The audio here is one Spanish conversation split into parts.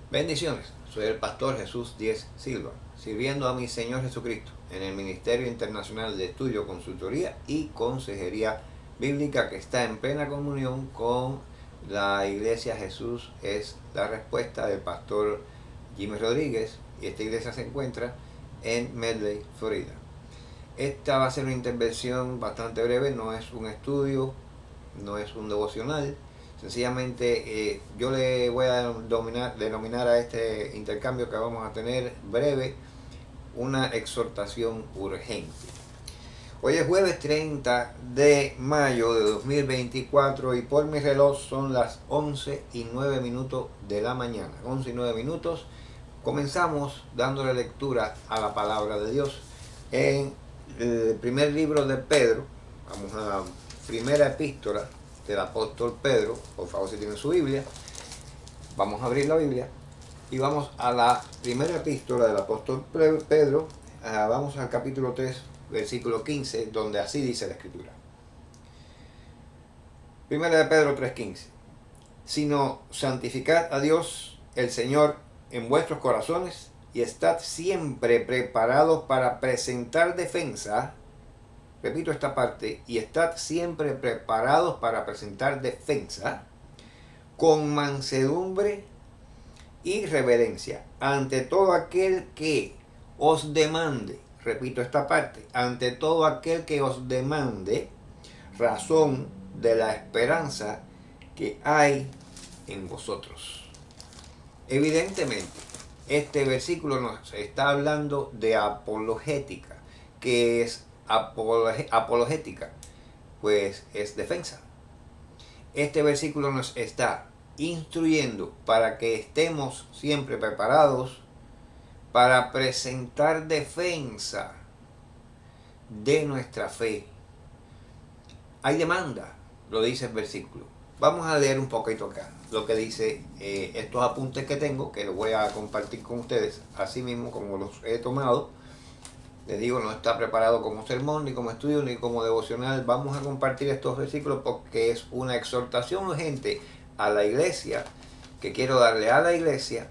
Bendiciones, soy el pastor Jesús Díez Silva, sirviendo a mi Señor Jesucristo en el Ministerio Internacional de Estudio, Consultoría y Consejería Bíblica, que está en plena comunión con la Iglesia Jesús es la Respuesta del pastor Jimmy Rodríguez, y esta iglesia se encuentra en Medley, Florida. Esta va a ser una intervención bastante breve, no es un estudio, no es un devocional. Sencillamente yo le voy a denominar a este intercambio que vamos a tener breve una exhortación urgente. Hoy es jueves 30 de mayo de 2024 y por mi reloj son las 11:09 de la mañana. 11:09. Comenzamos dándole lectura a la palabra de Dios en el primer libro de Pedro. Vamos a la primera epístola del apóstol Pedro. Por favor, si tienen su Biblia, vamos a abrir la Biblia y vamos a la primera epístola del apóstol Pedro. Vamos al capítulo 3, versículo 15, donde así dice la escritura. Primera de Pedro 3:15. Sino santificad a Dios el Señor en vuestros corazones y estad siempre preparados para presentar defensa. Repito esta parte: y estad siempre preparados para presentar defensa con mansedumbre y reverencia ante todo aquel que os demande. Repito esta parte: ante todo aquel que os demande razón de la esperanza que hay en vosotros. Evidentemente, este versículo nos está hablando de apologética. ¿Qué es apologética? Pues es defensa. Este versículo nos está instruyendo para que estemos siempre preparados para presentar defensa de nuestra fe. Hay demanda, lo dice el versículo. Vamos a leer un poquito acá lo que dice estos apuntes que tengo, que los voy a compartir con ustedes, así mismo como los he tomado. Les digo, no está preparado como sermón, ni como estudio, ni como devocional. Vamos a compartir estos versículos porque es una exhortación urgente a la iglesia, que quiero darle a la iglesia,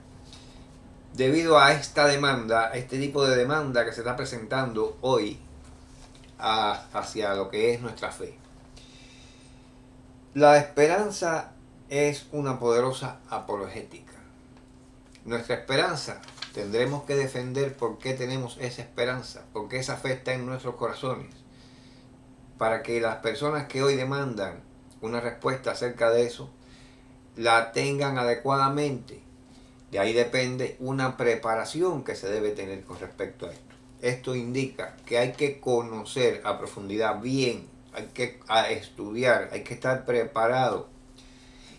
debido a esta demanda, a este tipo de demanda que se está presentando hoy hacia lo que es nuestra fe. La esperanza es una poderosa apologética. Nuestra esperanza tendremos que defender por qué tenemos esa esperanza, porque esa fe está en nuestros corazones, para que las personas que hoy demandan una respuesta acerca de eso la tengan adecuadamente. De ahí depende una preparación que se debe tener con respecto a esto. Esto indica que hay que conocer a profundidad bien, hay que estudiar, hay que estar preparado.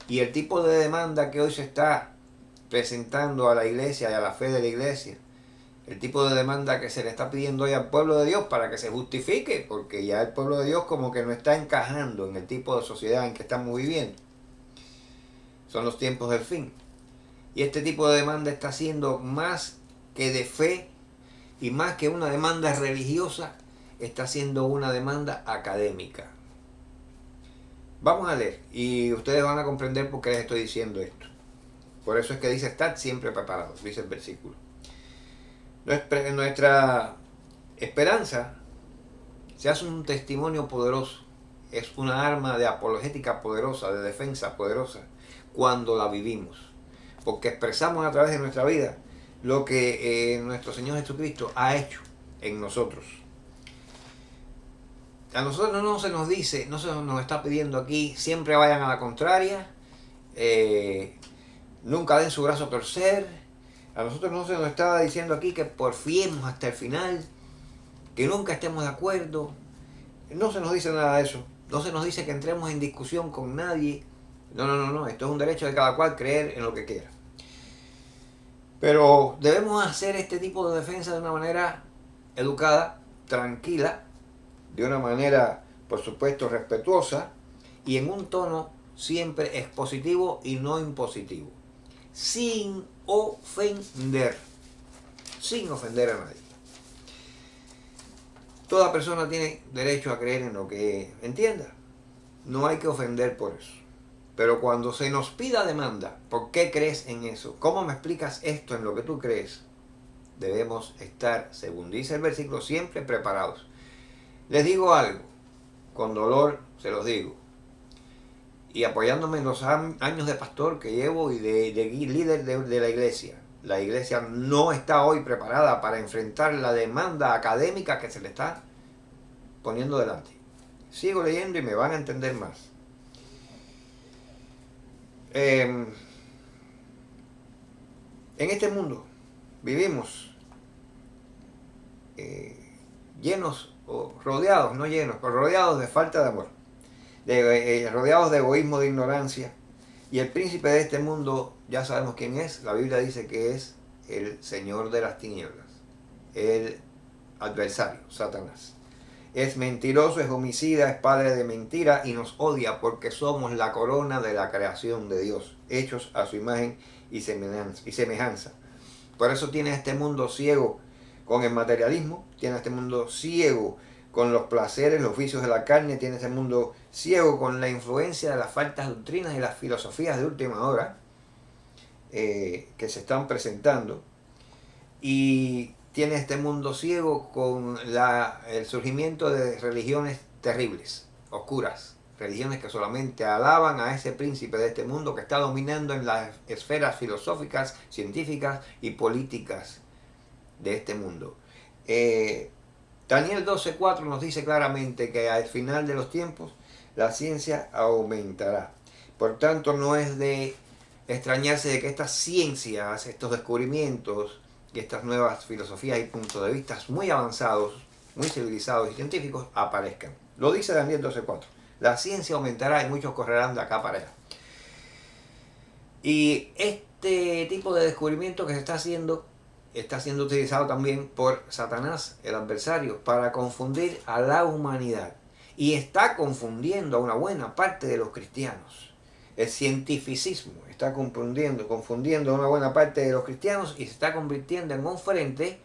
Y el tipo de demanda que hoy se está presentando a la iglesia y a la fe de la iglesia, el tipo de demanda que se le está pidiendo hoy al pueblo de Dios para que se justifique, porque ya el pueblo de Dios como que no está encajando en el tipo de sociedad en que estamos viviendo. Son los tiempos del fin. Y este tipo de demanda está siendo más que de fe y más que una demanda religiosa, está siendo una demanda académica. Vamos a leer y ustedes van a comprender por qué les estoy diciendo esto. Por eso es que dice: estad siempre preparados, dice el versículo. Nuestra esperanza se hace un testimonio poderoso, es una arma de apologética poderosa, de defensa poderosa, cuando la vivimos, porque expresamos a través de nuestra vida lo que nuestro Señor Jesucristo ha hecho en nosotros. A nosotros no se nos dice, no se nos está pidiendo aquí siempre vayan a la contraria, nunca den su brazo a torcer. A nosotros no se nos está diciendo aquí que porfiemos hasta el final, que nunca estemos de acuerdo. No se nos dice nada de eso. No se nos dice que entremos en discusión con nadie. No. Esto es un derecho de cada cual creer en lo que quiera. Pero debemos hacer este tipo de defensa de una manera educada, tranquila, de una manera, por supuesto, respetuosa y en un tono siempre expositivo y no impositivo, sin ofender a nadie. Toda persona tiene derecho a creer en lo que entienda. No hay que ofender por eso. Pero cuando se nos pida demanda, ¿por qué crees en eso? ¿Cómo me explicas esto en lo que tú crees? Debemos estar, según dice el versículo, siempre preparados. Les digo algo, con dolor se los digo, y apoyándome en los años de pastor que llevo y de líder de la iglesia. La iglesia no está hoy preparada para enfrentar la demanda académica que se le está poniendo delante. Sigo leyendo y me van a entender más. En este mundo vivimos llenos, o rodeados, no llenos, pero rodeados de falta de amor, rodeados de egoísmo, de ignorancia. Y el príncipe de este mundo, ya sabemos quién es. La Biblia dice que es el señor de las tinieblas, el adversario, Satanás. Es mentiroso, es homicida, es padre de mentira y nos odia porque somos la corona de la creación de Dios, hechos a su imagen y semejanza. Por eso tiene este mundo ciego con el materialismo, tiene este mundo ciego con los placeres, los vicios de la carne, tiene este mundo ciego con la influencia de las falsas doctrinas y las filosofías de última hora que se están presentando, y tiene este mundo ciego con el surgimiento de religiones terribles, oscuras, religiones que solamente alaban a ese príncipe de este mundo que está dominando en las esferas filosóficas, científicas y políticas de este mundo. Daniel 12:4 nos dice claramente que al final de los tiempos la ciencia aumentará. Por tanto, no es de extrañarse de que estas ciencias, estos descubrimientos y estas nuevas filosofías y puntos de vista muy avanzados, muy civilizados y científicos aparezcan. Lo dice Daniel 12:4. La ciencia aumentará y muchos correrán de acá para allá. Y este tipo de descubrimiento que se está haciendo está siendo utilizado también por Satanás, el adversario, para confundir a la humanidad. Y está confundiendo a una buena parte de los cristianos. El cientificismo está confundiendo a una buena parte de los cristianos y se está convirtiendo en un frente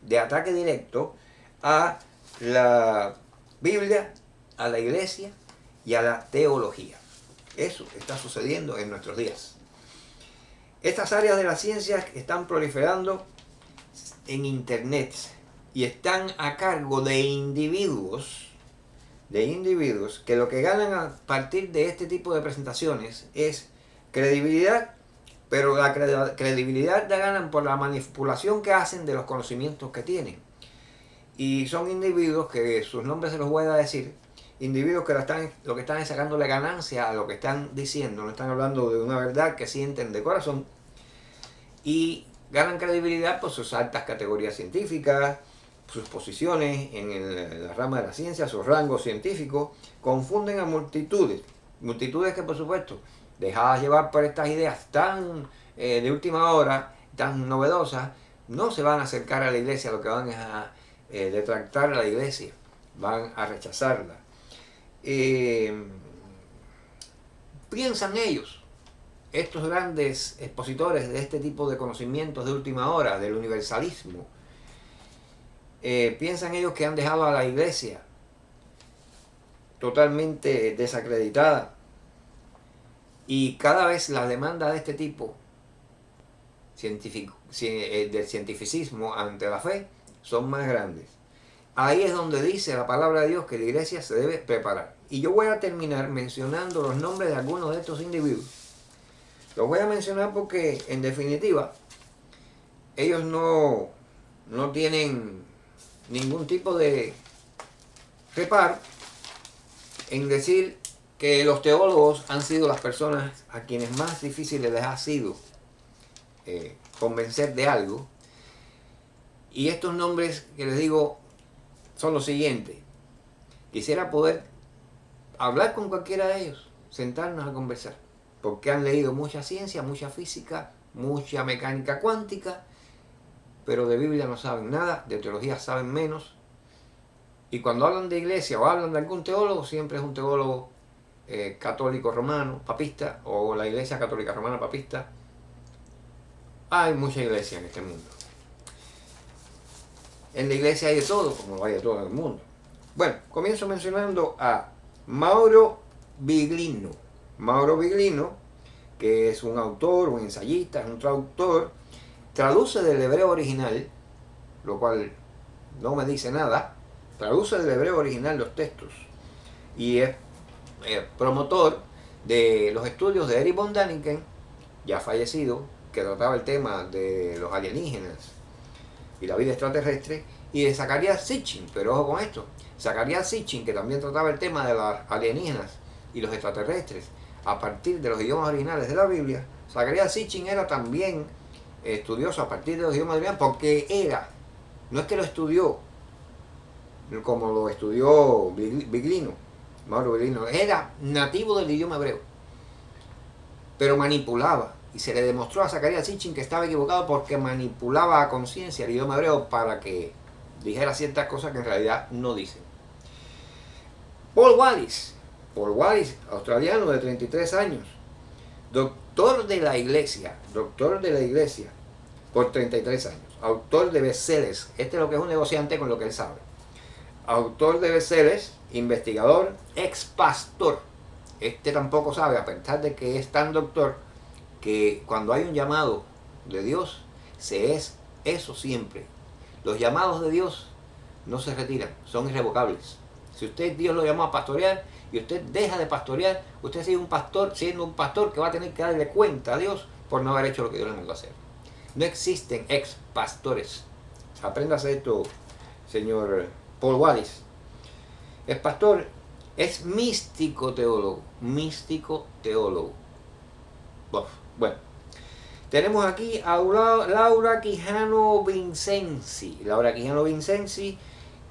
de ataque directo a la Biblia, a la iglesia y a la teología. Eso está sucediendo en nuestros días. Estas áreas de la ciencia están proliferando en internet y están a cargo de individuos que lo que ganan a partir de este tipo de presentaciones es credibilidad, pero la credibilidad la ganan por la manipulación que hacen de los conocimientos que tienen. Y son individuos que sus nombres se los voy a decir, individuos que lo que están es sacándole ganancia a lo que están diciendo, no están hablando de una verdad que sienten de corazón, y ganan credibilidad por sus altas categorías científicas, sus posiciones en la rama de la ciencia, sus rangos científicos. Confunden a multitudes que, por supuesto, dejadas llevar por estas ideas tan de última hora, tan novedosas, no se van a acercar a la iglesia, lo que van es a detractar a la iglesia, van a rechazarla. Piensan ellos, estos grandes expositores de este tipo de conocimientos de última hora, del universalismo, piensan ellos que han dejado a la iglesia totalmente desacreditada, y cada vez la demanda de este tipo del cientificismo ante la fe son más grandes. Ahí es donde dice la palabra de Dios que la iglesia se debe preparar. Y yo voy a terminar mencionando los nombres de algunos de estos individuos. Los voy a mencionar porque, en definitiva, ellos no tienen ningún tipo de reparo en decir que los teólogos han sido las personas a quienes más difíciles les ha sido convencer de algo. Y estos nombres que les digo son los siguientes. Quisiera poder hablar con cualquiera de ellos, sentarnos a conversar, porque han leído mucha ciencia, mucha física, mucha mecánica cuántica, pero de Biblia no saben nada, de teología saben menos. Y cuando hablan de iglesia o hablan de algún teólogo, siempre es un teólogo católico romano, papista, o la iglesia católica romana papista. Hay mucha iglesia en este mundo. En la iglesia hay de todo, como hay de todo en el mundo. Bueno, comienzo mencionando a Mauro Biglino. Mauro Biglino, que es un autor, un ensayista, es un traductor, traduce del hebreo original, lo cual no me dice nada, traduce del hebreo original los textos y es promotor de los estudios de Erich von Däniken, ya fallecido, que trataba el tema de los alienígenas y la vida extraterrestre, y de Zecharia Sitchin, pero ojo con esto, Zecharia Sitchin, que también trataba el tema de los alienígenas y los extraterrestres a partir de los idiomas originales de la Biblia. Zecharia Sitchin era también estudioso a partir de los idiomas originales, porque no es que lo estudió como lo estudió Biglino, Mauro Biglino, era nativo del idioma hebreo, pero manipulaba. Y se le demostró a Zecharia Sitchin que estaba equivocado porque manipulaba a conciencia el idioma hebreo para que dijera ciertas cosas que en realidad no dicen. Paul Wallis, australiano de 33 años, doctor de la iglesia por 33 años, autor de bestsellers, este es lo que es un negociante con lo que él sabe, autor de bestsellers, investigador, ex pastor, este tampoco sabe, a pesar de que es tan doctor, que cuando hay un llamado de Dios, se es eso siempre. Los llamados de Dios no se retiran, son irrevocables. Si Dios lo llamó a pastorear y usted deja de pastorear, usted sigue siendo un pastor que va a tener que darle cuenta a Dios por no haber hecho lo que Dios le mandó a hacer. No existen ex pastores. Apréndase esto, señor Paul Wallis. El pastor es místico teólogo. Bueno, tenemos aquí a Laura Quijano Vincenzi.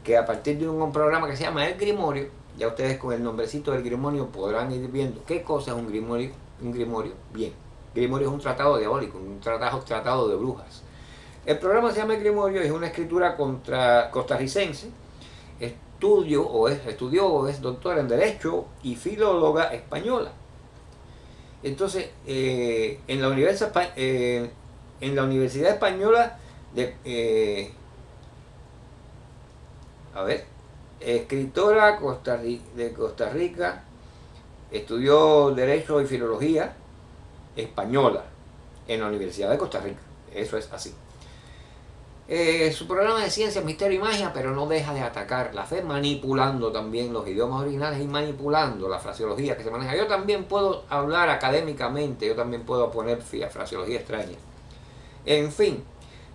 Que a partir de un programa que se llama El Grimorio, ya ustedes con el nombrecito del Grimorio podrán ir viendo qué cosa es un grimorio. Bien, Grimorio es un tratado diabólico, un tratado de brujas. El programa se llama El Grimorio, es una escritura costarricense. Estudió o es doctora en Derecho y filóloga española. Entonces, en la Universidad Española de escritora de Costa Rica, estudió Derecho y Filología Española en la Universidad de Costa Rica. Eso es así. Su programa de ciencia, misterio y magia, pero no deja de atacar la fe, manipulando también los idiomas originales y manipulando la fraseología que se maneja. Yo también puedo hablar académicamente, yo también puedo poner fraseología extraña. En fin,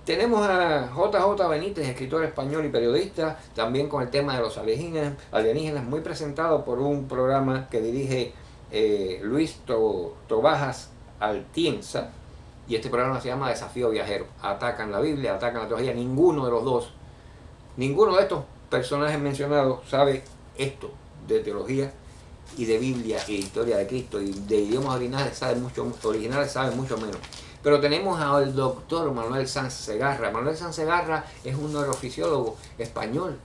tenemos a JJ Benítez, escritor español y periodista, también con el tema de los alienígenas, muy presentado por un programa que dirige Luis Tobajas Altienza. Y este programa se llama Desafío Viajero. Atacan la Biblia, atacan la teología. Ninguno de estos personajes mencionados sabe esto de teología y de Biblia y de historia de Cristo y de idiomas originales sabe mucho menos. Pero tenemos al doctor Manuel Sanz Segarra. Manuel Sanz Segarra es un neurofisiólogo español.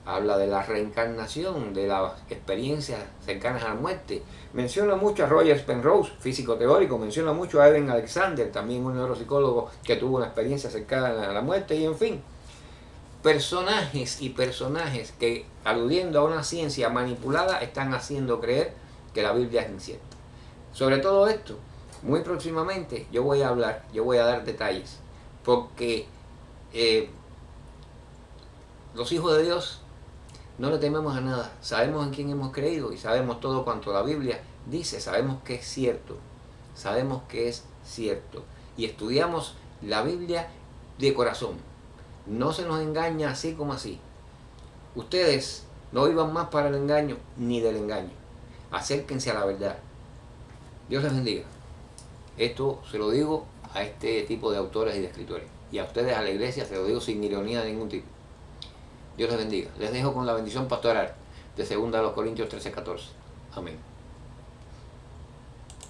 Habla de la reencarnación, de las experiencias cercanas a la muerte. Menciona mucho a Roger Penrose, físico teórico. Menciona mucho a Eben Alexander, también un neuropsicólogo que tuvo una experiencia cercana a la muerte. Y en fin, personajes que, aludiendo a una ciencia manipulada, están haciendo creer que la Biblia es incierta. Sobre todo esto, muy próximamente yo voy a dar detalles, porque los hijos de Dios no le tememos a nada, sabemos en quién hemos creído y sabemos todo cuanto la Biblia dice, sabemos que es cierto, y estudiamos la Biblia de corazón, no se nos engaña así como así. Ustedes no vivan más para el engaño ni del engaño, acérquense a la verdad. Dios les bendiga. Esto se lo digo a este tipo de autores y de escritores, y a ustedes, a la iglesia, se lo digo sin ironía de ningún tipo. Dios les bendiga. Les dejo con la bendición pastoral de 2 Corintios 13:14. Amén.